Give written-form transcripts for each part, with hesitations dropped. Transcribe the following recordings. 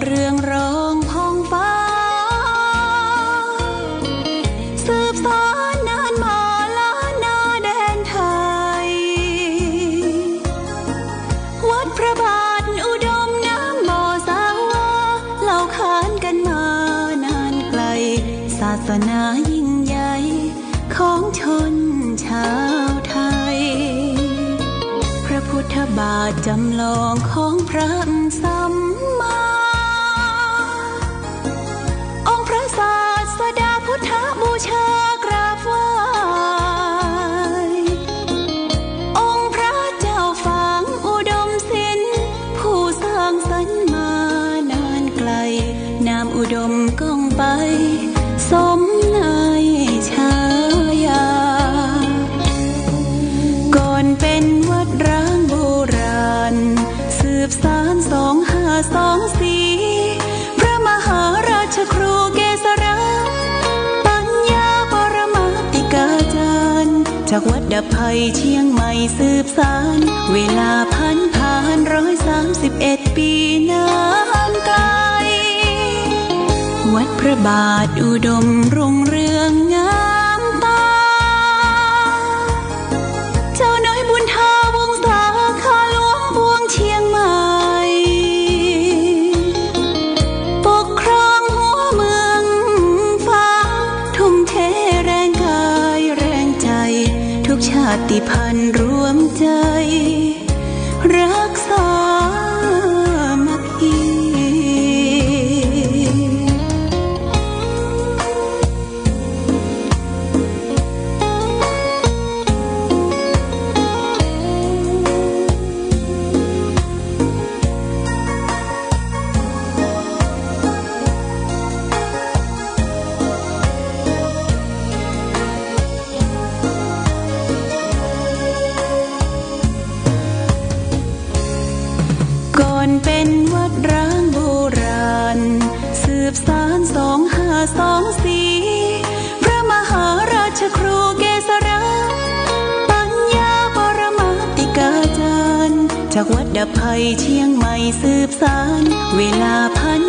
เรืองรองพองฟ้าสืบสานนานมาล้านนาแดนไทยวัดพระบาทอุดมน้ำบ่อสาวาเล่าขานกันมานานไกลศาสนายิ่งใหญ่ของชนชาวไทยพระพุทธบาทจำลองของพระสัมมาองค์พระศาสดาพุทธบูชากราบไหว้องค์พระเจ้าฝางอุดมศิลป์ผู้สร้างสรรค์มานานไกลนามอุดมก้องไปสมในฉายาก่อนเป็นวัดร้างโบราณสืบสาน2524พระมหาราชครูเกษราปัญญาปรมาติกาจารย์จากวัดดับภัยเชียงใหม่สืบสานเวลาผ่าน131 ปีนานไกลวัดพระบาทอุดมรุ่งเรืองงามตาเจ้าน้อยบุญทาวงศาข้าหลวงบวงเชียงใหม่ปกครองหัวเมืองฟ้าทุ่มเทแรงกายแรงใจทุกชาติพันธุ์รวมใจรักษามัคคีก่อนเป็นวัดร้างโบราณสืบสาน2524พระมหาราชครูเกษราปัญญาปรมาติกาจารย์จากวัดดับภัยเชียงใหม่สืบสานเวลาผ่าน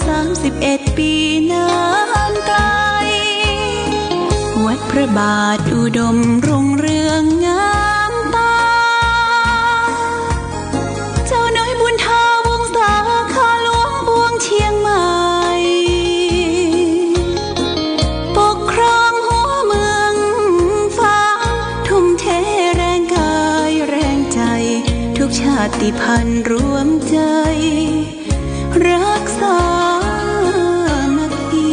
131 ปีนานไกลวัดพระบาทอุดมรุ่งเรืองงามตาเจ้าน้อยบุญทาวงศาข้าหลวงบวงเชียงใหม่ปกครองหัวเมืองฟ้าทุ่มเทแรงกายแรงใจทุกชาติพันธุ์รวมใจรักษามัคคี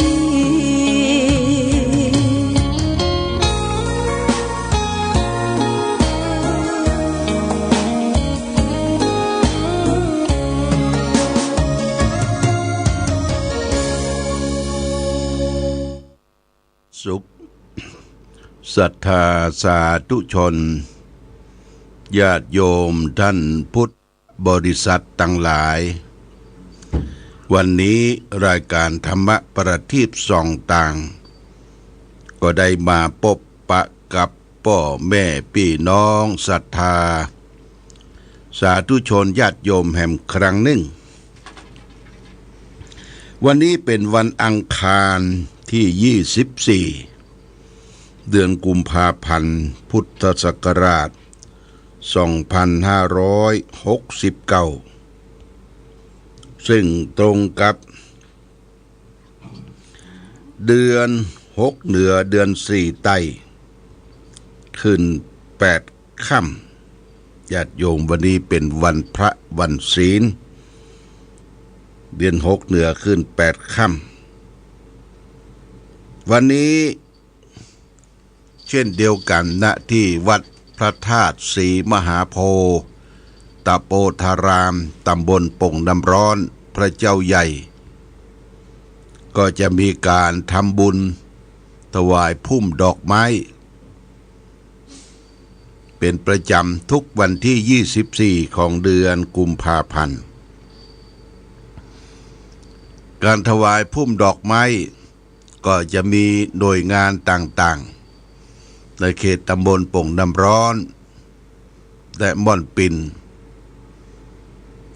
สุขศรัทธาสาธุชนญาติโยมท่านพุทธบริษัททั้งหลายวันนี้รายการธรรมประทีปส่องต่างก็ได้มาพบปะกับพ่อแม่พี่น้องศรัทธาสาธุชนญาติโยมแห่งครั้งหนึ่งวันนี้เป็นวันอังคารที่24เดือนกุมภาพันธ์พุทธศักราช2569ซึ่งตรงกับเดือน6เหนือเดือน4ใต้ขึ้น8ค่ำญาติโยมวันนี้เป็นวันพระวันศีลเดือน6เหนือขึ้น8ค่ำวันนี้เช่นเดียวกันณที่วัดพระธาตุศรีมหาโพธิ์ตะโปธารามตำบลป่งน้ำร้อนพระเจ้าใหญ่ก็จะมีการทำบุญถวายพุ่มดอกไม้เป็นประจำทุกวันที่24ของเดือนกุมภาพันธ์การถวายพุ่มดอกไม้ก็จะมีหน่วยงานต่างๆในเขตตำบลป่งน้ำร้อนและม่อนปิน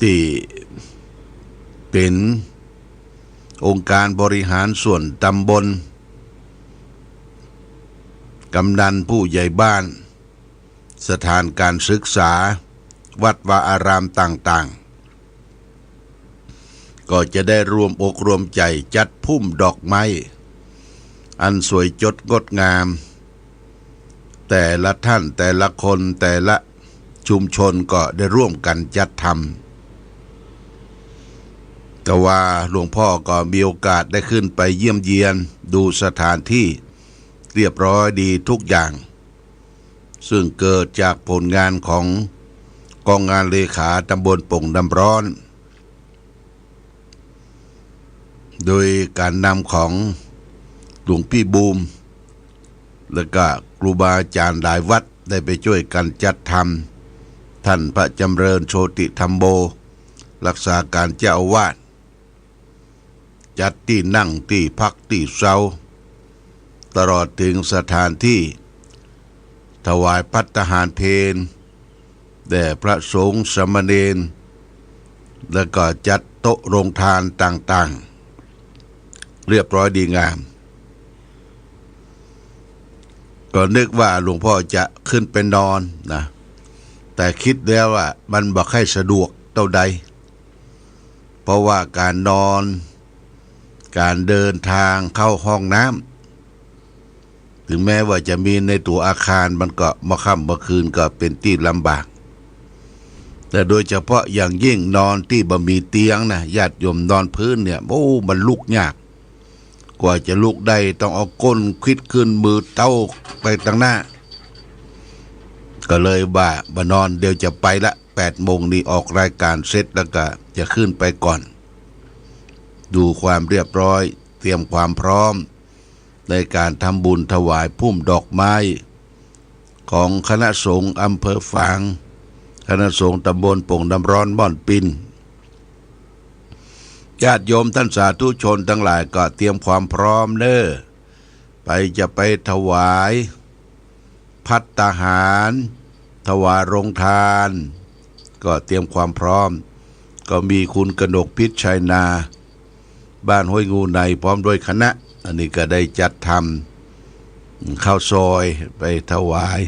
ที่ เป็นองค์การบริหารส่วนตำบลกำนันผู้ใหญ่บ้านสถานการศึกษาวัดวาอารามต่างๆก็จะได้รวมอกรวมใจจัดพุ่มดอกไม้อันสวยจดงดงามแต่ละท่านแต่ละคนแต่ละชุมชนก็ได้ร่วมกันจัดทำแต่ว่าหลวงพ่อก็มีโอกาสได้ขึ้นไปเยี่ยมเยียนดูสถานที่เรียบร้อยดีทุกอย่างซึ่งเกิดจากผลงานของกองงานเลขาตำบลโป่งน้ำร้อนโดยการนำของหลวงพี่บูมและก็ครูบาอาจารย์หลายวัดได้ไปช่วยกันจัดทำท่านพระจำเริญโชติธรรมโมรักษาการเจ้าอาวาสจัดที่นั่งที่พักที่เสาตลอดถึงสถานที่ถวายภัตตาหารเพลแด่พระสงฆ์สามเณรและก็จัดโต๊ะโรงทานต่างๆเรียบร้อยดีงามก็นึกว่าหลวงพ่อจะขึ้นไปนอนนะแต่คิดแล้วว่ามันบ่ค่อยสะดวกเท่าใดเพราะว่าการนอนการเดินทางเข้าห้องน้ำถึงแม้ว่าจะมีในตัวอาคารมันก็มาค่ำเมื่อคืนก็เป็นที่ลำบากแต่โดยเฉพาะอย่างยิ่งนอนที่บ่มีเตียงนะญาติโยมนอนพื้นเนี่ยโอ้มันลุกยากกว่าจะลุกได้ต้องเอาก้นคิดขึ้นมือเต้าไปตั้งหน้าก็เลยบ่านอนเดี๋ยวจะไปละ8 โมงนี้ออกรายการเสร็จแล้วก็จะขึ้นไปก่อนดูความเรียบร้อยเตรียมความพร้อมในการทำบุญถวายพุ่มดอกไม้ของคณะสงฆ์อำเภอฝางคณะสงฆ์ตำบลโป่งน้ำร้อนม่อนปินญาติโยมท่านสาธุชนทั้งหลายก็เตรียมความพร้อมเด้อจะไปถวายภัตตาหารถวายโรงทานก็เตรียมความพร้อมก็มีคุณกนกพิชชัยนาบ้านห้วยงูในพร้อมด้วยคณะอันนี้ก็ได้จัดทำข้าวซอยไปถวาย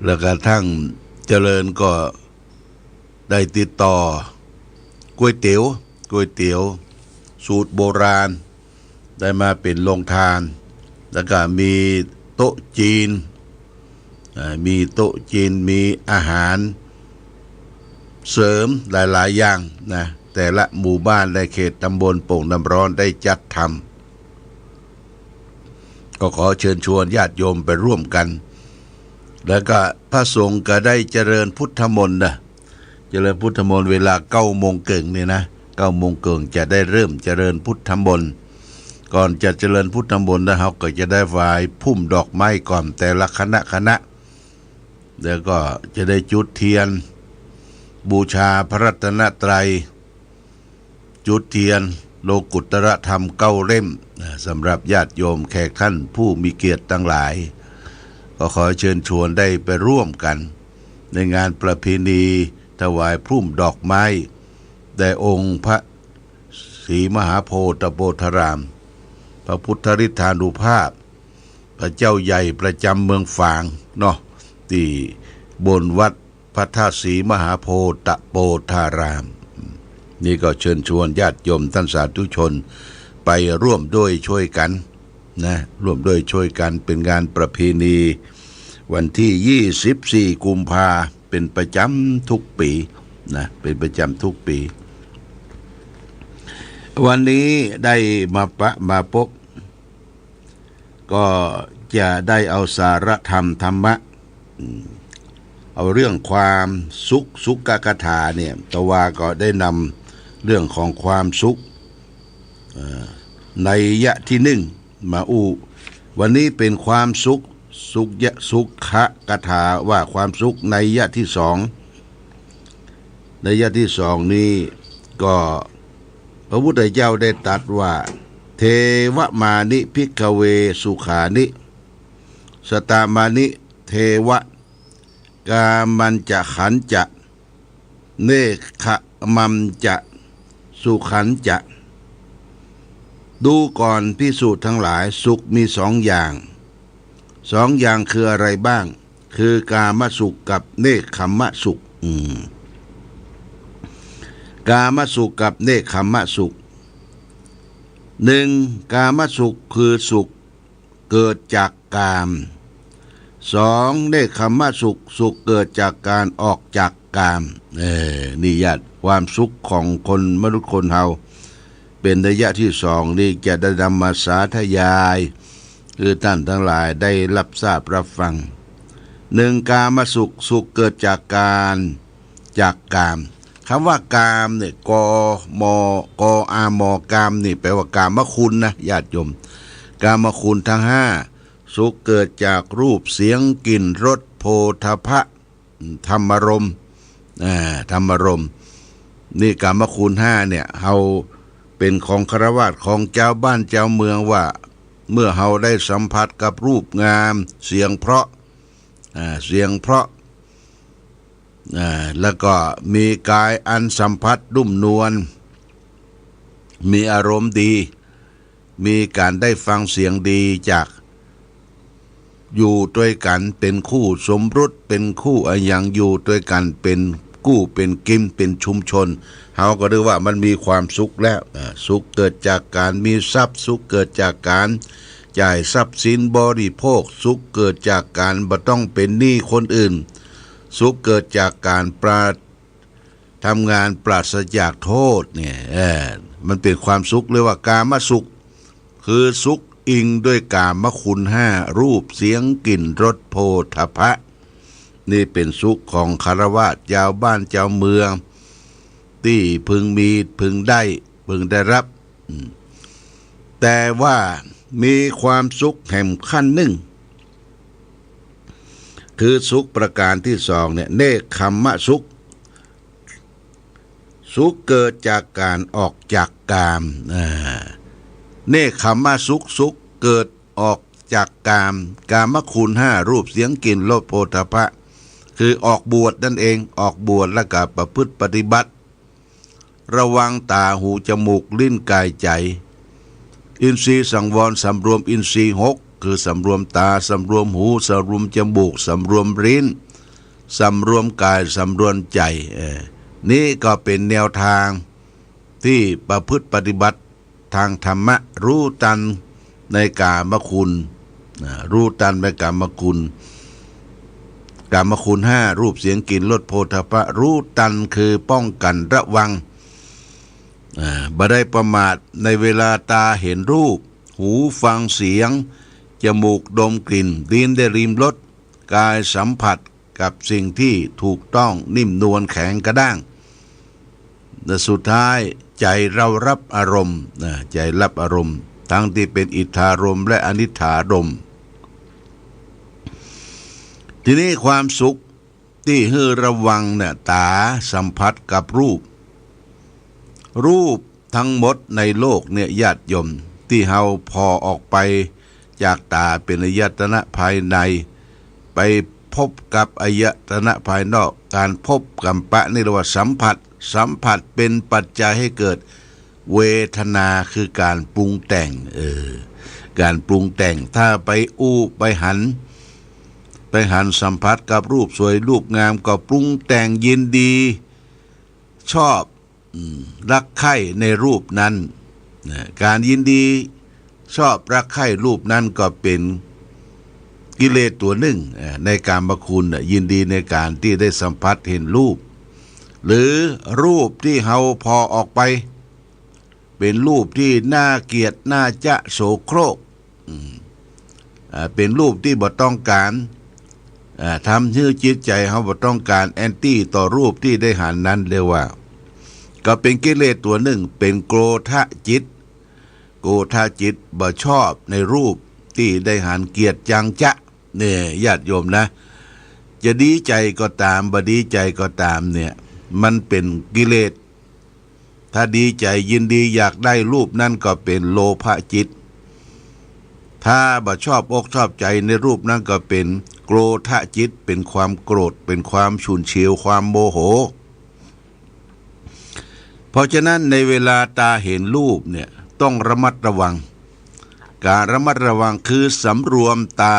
แล้วก็ทั้งเจริญก็ได้ติดต่อก๋วยเตี๋ยวสูตรโบราณได้มาเป็นโรงทานแล้วก็มีโต๊ะจีนมีอาหารเสริมหลายๆอย่างนะแต่ละหมู่บ้านในเขตตำบลโป่งน้ำร้อนได้จัดทำก็ขอเชิญชวนญาติโยมไปร่วมกันแล้วก็พระสงฆ์ก็ได้เจริญพุทธมนต์เจริญพุทธมนต์เวลา9 โมงเกิงเนี่ยนะ9 โมงเกิงจะได้เริ่มเจริญพุทธมนต์ก่อนจะเจริญพุทธมนต์นะครับก็จะได้ไหว้พุ่มดอกไม้ก่อนแต่ละคณะแล้วก็จะได้จุดเทียนบูชาพระรัตนตรัยจุดเทียนโลกุตระธรรม9 เล่มสำหรับญาติโยมแขกท่านผู้มีเกียรติทั้งหลายก็ขอเชิญชวนได้ไปร่วมกันในงานประเพณีถวายพุ่มดอกไม้แด่องค์พระศรีมหาโพธิโพธารามพระพุทธฤทธานุภาพพระเจ้าใหญ่ประจำเมืองฝางเนาะที่บนวัดพระธาตุศรีมหาโพธิโพธารามนี่ก็เชิญชวนญาติโยมท่านสาธุชนไปร่วมด้วยช่วยกันนะร่วมด้วยช่วยกันเป็นงานประเพณีวันที่24 กุมภาเป็นประจำทุกปีนะเป็นประจำทุกปีวันนี้ได้มาพบก็จะได้เอาสาระธรรมะเอาเรื่องความสุขกถาเนี่ยตะวาก็ได้นำเรื่องของความสุขในยะที่1มาวันนี้เป็นความสุขกถาว่าความสุขในยะที่2ในยะที่2นี้ก็พระพุทธเจ้าได้ตรัสว่าเทวมานิภิกขเวสุขานิสตามานิเทวะกามันจะขันจะเนขมัมจะ สุขันจะดูก่อนภิกษุทั้งหลายสุขมีสองอย่างคืออะไรบ้างคือกามสุขกับเนคขมสุขกามสุขกับเนคขมสุขหนึ่งกามสุขคือสุขเกิดจากกามสองเนคขมสุขเกิดจากการออกจากกามนี่ญาติความสุขของคนมนุษย์คนเฮาเป็นระยะที่สองนี่จะได้นำมาสาธยายคือท่านทั้งหลายได้รับทราบรับฟังหนึ่งกามสุขเกิดจากการจากกามคำว่ากามเนี่ยกอามกามนี่แปลว่ากามคุณนะญาติโยมกามคุณทั้งห้าสุขเกิดจากรูปเสียงกลิ่นรสโผฏฐัพพะธรรมารมณ์ธรรมารมณ์นี่กามคุณห้าเนี่ยเฮาเป็นของฆราวาสของเจ้าบ้านเจ้าเมืองว่าเมื่อเฮาได้สัมผัสกับรูปงามเสียงเพราะแล้วก็มีกายอันสัมผัสนุ่มนวลมีอารมณ์ดีมีการได้ฟังเสียงดีจากอยู่ด้วยกันเป็นคู่สมรสเป็นคู่อย่างอยู่ด้วยกันเป็นกู้เป็นกินเป็นชุมชนเฮาก็เรียกว่ามันมีความสุขแล้วสุขเกิดจากการมีทรัพย์สุขเกิดจากการจ่ายทรัพย์สินบริโภคสุขเกิดจากการบ่ต้องเป็นหนี้คนอื่นสุขเกิดจากการทำงานปราศจากโทษเนี่ยมันเป็นความสุขเรียกว่ากามสุขคือสุขอิงด้วยกามคุณห้ารูปเสียงกลิ่นรสโผฏฐัพพะนี่เป็นสุขของฆราวาสชาวบ้านชาวเมืองที่พึงมีพึงได้รับแต่ว่ามีความสุขแห่งขั้นหนึ่งคือสุขประการที่สองเนี่ยเนคขมสุขเกิดจากการออกจากกามเนคขมสุขเกิดออกจากกามคุณห้ารูปเสียงกลิ่นรสโผฏฐัพพะคือออกบวชนั่นเองออกบวชแล้วก็ประพฤติปฏิบัติระวังตาหูจมูกลิ้นกายใจอินทรีย์สังวรสำรวมอินทรีย์หกคือสำรวมตาสำรวมหูสำรวมจมูกสำรวมลิ้นสำรวมกายสำรวมใจนี่ก็เป็นแนวทางที่ประพฤติปฏิบัติทางธรรมะรู้ตันในกามคุณรู้ตันในกามคุณห้ารูปเสียงกลิ่นรสโผฏฐัพพะรู้ตันคือป้องกันระวังบ่ได้ประมาทในเวลาตาเห็นรูปหูฟังเสียงจมูกดมกลิ่นลิ้นได้ริมรสกายสัมผัสกับสิ่งที่ถูกต้องนิ่มนวลแข็งกระด้างและสุดท้ายใจเรารับอารมณ์ใจรับอารมณ์ทั้งที่เป็นอิทธารมณ์และอนิทธารมณ์ทีนี้ความสุขที่ให้ระวังเนี่ยตาสัมผัสกับรูปทั้งหมดในโลกเนี่ยญาติโยมที่เฮาพอออกไปจากตาเป็นอายตนะภายในไปพบกับอายตนะภายนอกการพบกัมปะนี่เรียกว่าสัมผัสเป็นปัจจัยให้เกิดเวทนาคือการปรุงแต่งการปรุงแต่งถ้าไปหันสัมผัสกับรูปสวยรูปงามก็ปรุงแต่งยินดีชอบรักใคร่ในรูปนั้นการยินดีชอบรักใคร่รูปนั้นก็เป็นกิเลสตัวหนึ่งในกามคุณยินดีในการที่ได้สัมผัสเห็นรูปหรือรูปที่เฮาพอออกไปเป็นรูปที่น่าเกลียดน่าจะโสโครกเป็นรูปที่บ่ต้องการทำให้จิตใจเฮาบ่ต้องการแอนตี้ต่อรูปที่ได้หันนั้นเรียกว่าก็เป็นกิเลสตัวหนึ่งเป็นโกฏะจิตบ่ชอบในรูปที่ได้หันเกียรติจังจะเนี่ยญาติโยมนะจะดีใจก็ตามบ่ดีใจก็ตามเนี่ยมันเป็นกิเลสถ้าดีใจยินดีอยากได้รูปนั่นก็เป็นโลภะจิตถ้าบ่ชอบอกชอบใจในรูปนั้นก็เป็นโกฏะจิตเป็นความโกรธเป็นความฉุนเฉียวความโมโห เพราะฉะนั้นในเวลาตาเห็นรูปเนี่ยต้องระมัดระวังการระมัดระวังคือสำรวมตา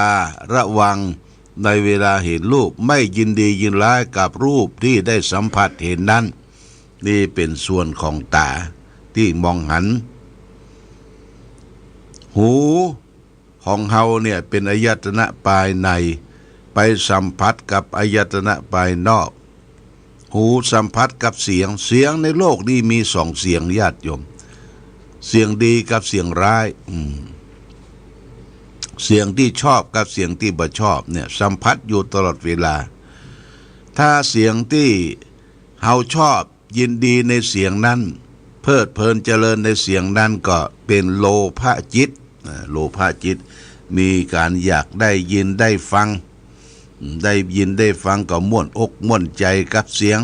ระวังในเวลาเห็นรูปไม่ยินดียินร้ายกับรูปที่ได้สัมผัสเห็นนั้นนี่เป็นส่วนของตาที่มองหันหูของเฮาเนี่ยเป็นอายตนะภายในไปสัมผัสกับอายตนะภายนอกหูสัมผัสกับเสียงในโลกนี้มีสองเสียงญาติโยมเสียงดีกับเสียงร้ายเสียงที่ชอบกับเสียงที่บ่ชอบเนี่ยสัมผัสอยู่ตลอดเวลาถ้าเสียงที่เฮาชอบยินดีในเสียงนั้นเพลิดเพลินเจริญในเสียงนั้นก็เป็นโลภะจิตโลภะจิตมีการอยากได้ยินได้ฟังได้ยินได้ฟังก็ม่วนอกม่วนใจกับเสียง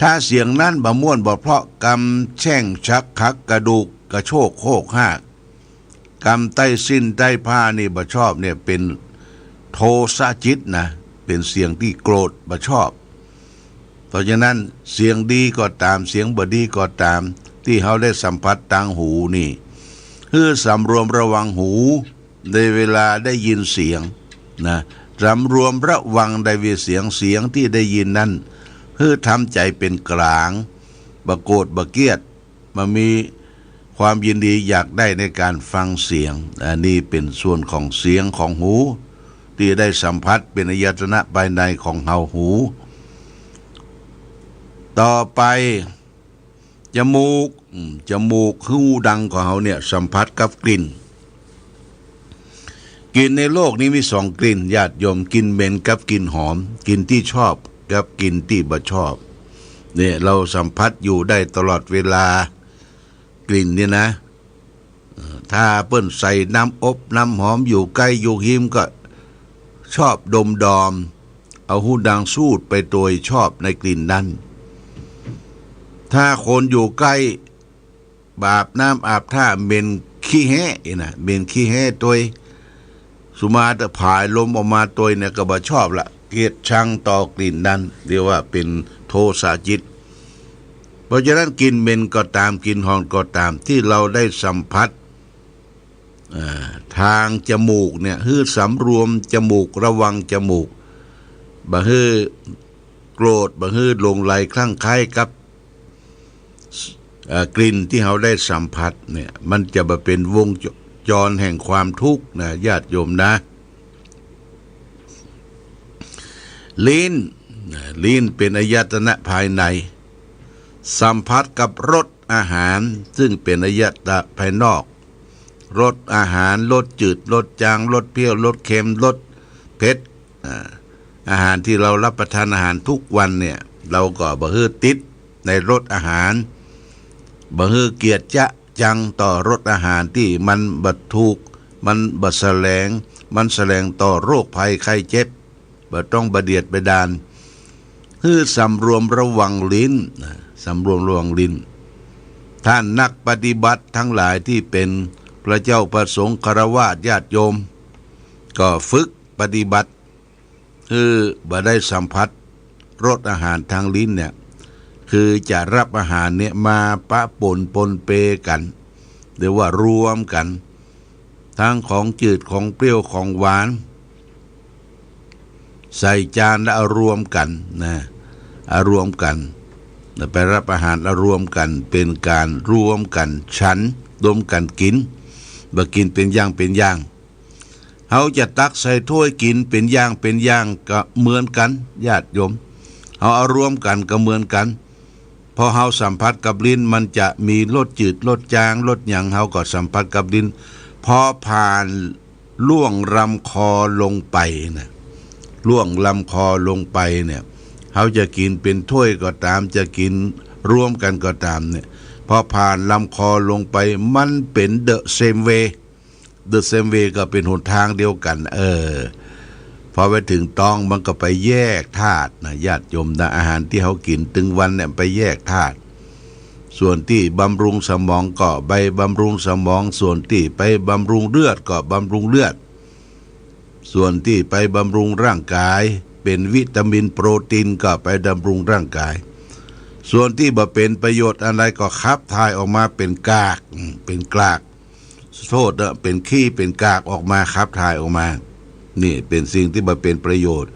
ถ้าเสียงนั้นบ่ม่วนบ่เพราะกำแช่งชักคักกระดูกกระโชกโคกหากกำใต้สิ้นใต้ผ้านี่บ่ชอบเนี่ยเป็นโทสะจิตนะเป็นเสียงที่โกรธบ่ชอบเพราะฉะนั้นเสียงดีก็ตามเสียงบ่ดีก็ตามที่เขาได้สัมผัสทางหูนี่คือสำรวมระวังหูในเวลาได้ยินเสียงนะสำรวมระวังในเสียงที่ได้ยินนั้นเพื่อทำใจเป็นกลางบ่โกรธบ่เกลียดมามีความยินดีอยากได้ในการฟังเสียงอันนี้เป็นส่วนของเสียงของหูที่ได้สัมผัสเป็นอายตนะภายในของเฮาหูต่อไปจมูกหูดังของเฮาเนี่ยสัมผัสกับกลิ่นในโลกนี้มีสองกลิ่นญาติโยมกลิ่นเหม็นกับกลิ่นหอมกลิ่นที่ชอบกับกลิ่นที่บ่ชอบเนี่ยเราสัมผัสอยู่ได้ตลอดเวลากลิ่นเนี่ยนะถ้าเปิ้นใส่น้ำอบน้ำหอมอยู่ใกล้อยู่หิมก็ชอบดมดอมเอาหูดังสูดไปโดยชอบในกลิ่นนั้นถ้าคนอยู่ใกล้บาบน้ำอาบท่าเหม็นขี้แห้นะเหม็นขี้แห้ตัวสุมาตะผายลมออกมาตัวเนี่ยก็บ่ชอบละเกลียดชังต่อกลิ่นนั้นเรียกว่าเป็นโทสะจิตเพราะฉะนั้นกลิ่นเหม็นก็ตามกลิ่นหอมก็ตามที่เราได้สัมผัสทางจมูกเนี่ยฮื้อสำรวมจมูกระวังจมูกบ่ฮื้อโกรธบ่ฮื้อลงไหลคลั่งไคล้กับกลิ่นที่เราได้สัมผัสเนี่ยมันจะมาเป็นวงจรแห่งความทุกข์นะญาติโยมนะลิ้นเป็นอายตนะภายในสัมผัสกับรสอาหารซึ่งเป็นอายตนะภายนอกรสอาหารรสจืดรสจางรสเปรี้ยวรสเค็มรสเผ็ดอาหารที่เรารับประทานอาหารทุกวันเนี่ยเราก็บ่ฮื้อติดในรสอาหารบ่ฮื้อเกียดจะจังต่อรสอาหารที่มันบ่ถูกมันบ่แสลงต่อโรคภัยไข้เจ็บบ่ต้องบะเดียดบะดานคือสำรวมระวังลิ้นท่านนักปฏิบัติทั้งหลายที่เป็นพระเจ้าประสงค์ฆราวาสญาติโยมก็ฝึกปฏิบัติคือบ่ได้สัมผัสรสอาหารทางลิ้นเนี่ยคือจะรับอาหารเนี่ยมาปะปนเปกันหรือว่ารวมกันทั้งของจืดของเปรี้ยวของหวานใส่จานแล้วรวมกันนะรวมกันไปรับอาหารแล้วรวมกันเป็นการรวมกันฉันรวมกันกินบ่กินเป็นอย่างเขาจะตักใส่ถ้วยกินเป็นอย่างก็เหมือนกันญาติโยมเขาเอารวมกันก็เหมือนกันพอเฮาสัมผัสกับลิ้นมันจะมีรสจืดรสจางรสหยังเฮาก็สัมผัสกับลิ้นพอผ่านล่วงลำคอลงไปนะล่วงลำคอลงไปเนี่ยเฮาจะกินเป็นถ้วยก็ตามจะกินรวมกันก็ตามเนี่ยพอผ่านลำคอลงไปมันเป็นเดอะเซมเวก็เป็นหนทางเดียวกันพอไปถึงท้องมันก็ไปแยกธาตุนะญาติโยมนะอาหารที่เขากินตึงวันเนี่ยไปแยกธาตุส่วนที่บำรุงสมองก็ไปบำรุงสมองส่วนที่ไปบำรุงเลือดก็บำรุงเลือดส่วนที่ไปบำรุงร่างกายเป็นวิตามินโปรตีนก็ไปบำรุงร่างกาย ส่วนที่บ่เป็นประโยชน์อะไรก็ขับถ่ายออกมาเป็นกากโทษนะเป็นขี้เป็นกากออกมาขับถ่ายออกมานี่เป็นสิ่งที่บ่เป็นประโยชน์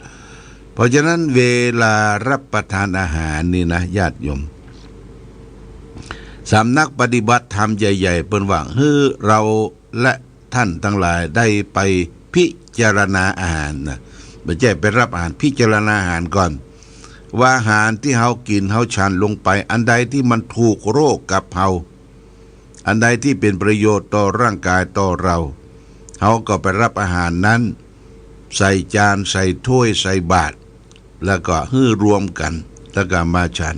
เพราะฉะนั้นเวลารับประทานอาหารนี่นะญาติโยมสำนักปฏิบัติธรรมใหญ่ๆเปิ้นว่าเราและท่านทั้งหลายได้ไปพิจารณาอาหารนะไม่ใช่ไปรับอาหารพิจารณาอาหารก่อนว่าอาหารที่เฮากินเฮาฉันลงไปอันใดที่มันถูกโรคกับเฮาอันใดที่เป็นประโยชน์ต่อร่างกายต่อเราเฮาก็ไปรับอาหารนั้นใส่จานใส่ถ้วยใส่บาตรแล้วก็รวมกันแล้วก็มาฉัน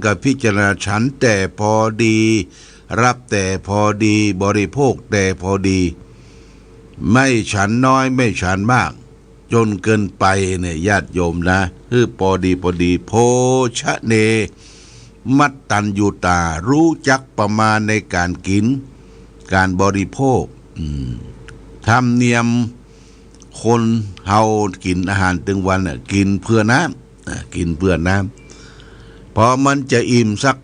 ก็พิจารณาฉันแต่พอดีรับแต่พอดีบริโภคแต่พอดีไม่ฉันน้อยไม่ฉันมากจนเกินไปเนี่ยญาติโยมนะพอดีโภชะเนมัตตัญญูตารู้จักประมาณในการกินการบริโภคธรรมเนียมคนเฮากินอาหารตึงวันกินเพื่อน้ำพอมันจะอิ่มสัก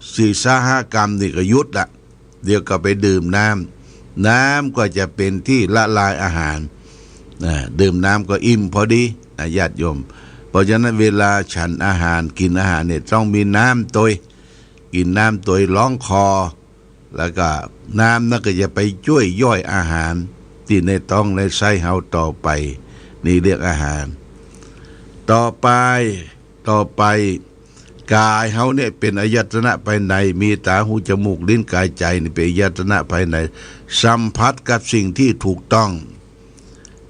4-5 กรัมนี่ก็หยุดละเดี๋ยวก็ไปดื่มน้ำก็จะเป็นที่ละลายอาหารดื่มน้ำก็อิ่มพอดีญาติโยมเพราะฉะนั้นเวลาฉันอาหารกินอาหารเนี่ยต้องมีน้ำตัวกินน้ำตัวร้องคอแล้วก็น้ำนั่นก็จะไปช่วยย่อยอาหารที่ในท้องในไส้เฮาต่อไปนี่เรียกอาหารต่อไปกายเฮาเนี่ยเป็นอายตนะภายในมีตาหูจมูกลิ้นกายใจนี่เป็นอายตนะภายในสัมผัสกับสิ่งที่ถูกต้อง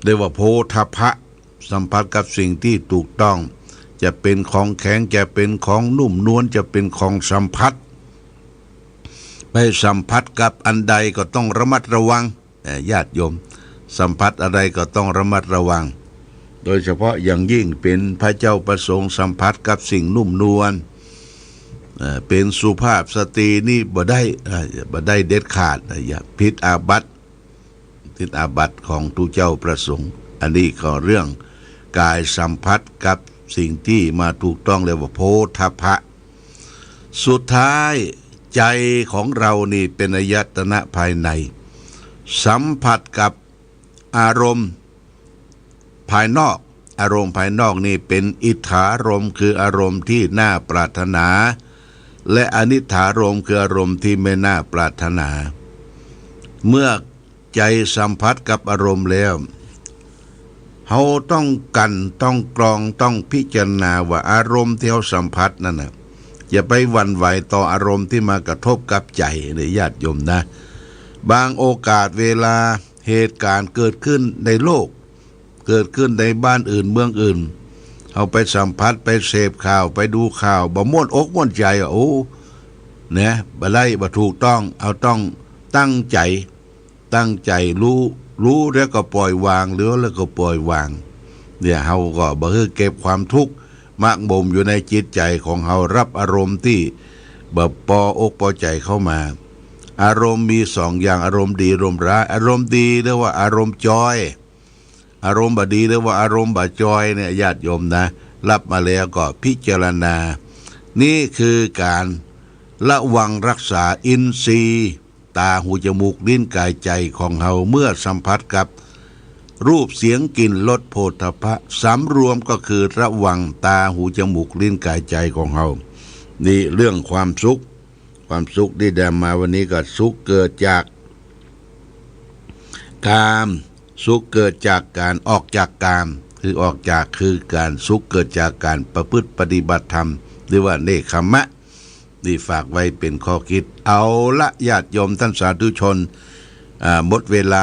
เรียกว่าโพธพะสัมผัสกับสิ่งที่ถูกต้องจะเป็นของแข็งจะเป็นของนุ่มนวลจะเป็นของสัมผัสไปสัมผัสกับอันใดก็ต้องระมัดระวังญาติโยมสัมผัสอะไรก็ต้องระมัดระวังโดยเฉพาะอย่างยิ่งเป็นพระเจ้าประสงค์สัมผัสกับสิ่งนุ่มนวลเป็นสุภาพสตรีนี่บ่ได้เด็ดขาดอย่าผิดอาบัติของทุเจ้าประสงค์อันนี้ก็เรื่องกายสัมผัสกับสิ่งที่มาถูกต้องเรียกว่าโพธพะสุดท้ายใจของเรานี่เป็นอายตนะภายในสัมผัสกับอารมณ์ภายนอกนี่เป็นอิทธารมณ์คืออารมณ์ที่น่าปรารถนาและอนิถารมณ์คืออารมณ์ที่ไม่น่าปรารถนาเมื่อใจสัมผัสกับอารมณ์แล้วเราต้องกันต้องกรองต้องพิจารณาว่าอารมณ์ที่เราสัมผัสนั่นน่ะอย่าไปหวั่นไหวต่ออารมณ์ที่มากระทบกับใจเนี่ยญาติโยมนะบางโอกาสเวลาเหตุการณ์เกิดขึ้นในโลกเกิดขึ้นในบ้านอื่นเมืองอื่นเอาไปสัมผัสไปเสพข่าวไปดูข่าวบ่ม่วนอกม่วนใจเนี่ยบ่ได้บ่ถูกต้องเอาต้องตั้งใจรู้แล้วก็ปล่อยวางหรือแล้วก็ปล่อยวางเนี่ยเฮาก็บ่คือเก็บความทุกข์มากบ่มอยู่ในจิตใจของเฮารับอารมณ์ที่บ่ปอกปอใจเข้ามาอารมณ์มี2อย่างอารมณ์ดีอารมณ์ร้ายอารมณ์ดีเรียกว่าอารมณ์จอยอารมณ์บดีเรียกว่าอารมณ์บจอยเนี่ยญาติโยมนะรับมาแล้วก็พิจารณานี่คือการระวังรักษาอินทรีย์ตาหูจมูกลิ้นกายใจของเฮาเมื่อสัมผัสกับรูปเสียงกลิ่นรสโผฏฐัพพะสำรวมก็คือระวังตาหูจมูกลิ้นกายใจของเฮานี่เรื่องความสุขที่ได้มาวันนี้ก็สุขเกิดจากกามสุขเกิดจากการออกจากกามคือการสุขเกิดจากการประพฤติปฏิบัติธรรมหรือว่าเนคขมะนี่ฝากไว้เป็นข้อคิดเอาละญาติโยมท่านสาธุชนหมดเวลา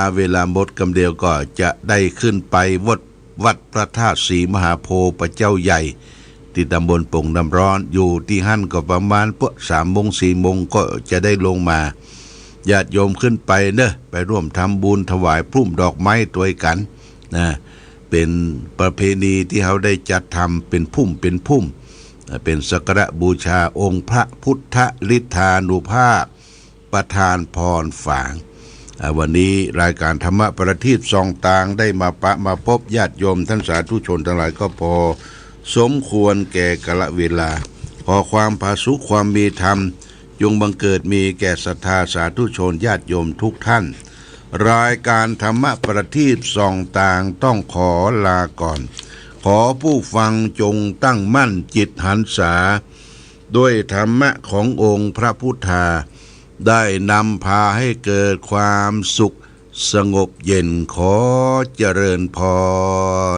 หมดกำเดียวก็จะได้ขึ้นไปวัดพระธาตุศรีมหาโพธิ์พระเจ้าใหญ่ที่ตำบลโป่งน้ำร้อนอยู่ที่หั่นก็ประมาณ3 โมง 4 โมงก็จะได้ลงมาญาติโยมขึ้นไปเนอะไปร่วมทำบุญถวายพุ่มดอกไม้ตัวกันนะเป็นประเพณีที่เขาได้จัดทำเป็นพุ่มเป็นสักการะบูชาองค์พระพุทธฤทธานุภาพประทานพรฝางวันนี้รายการธรรมะประทีปส่องต่างได้มาพบญาติโยมท่านสาธุชนทั้งหลายก็พอ สมควรแก่กาลเวลาขอความผาสุกความมีธรรมจงบังเกิดมีแก่ศรัทธาสาธุชนญาติโยมทุกท่านรายการธรรมประทีปส่องต่างต้องขอลาก่อนขอผู้ฟังจงตั้งมั่นจิตหันษาด้วยธรรมะขององค์พระพุทธาได้นำพาให้เกิดความสุขสงบเย็นขอเจริญพร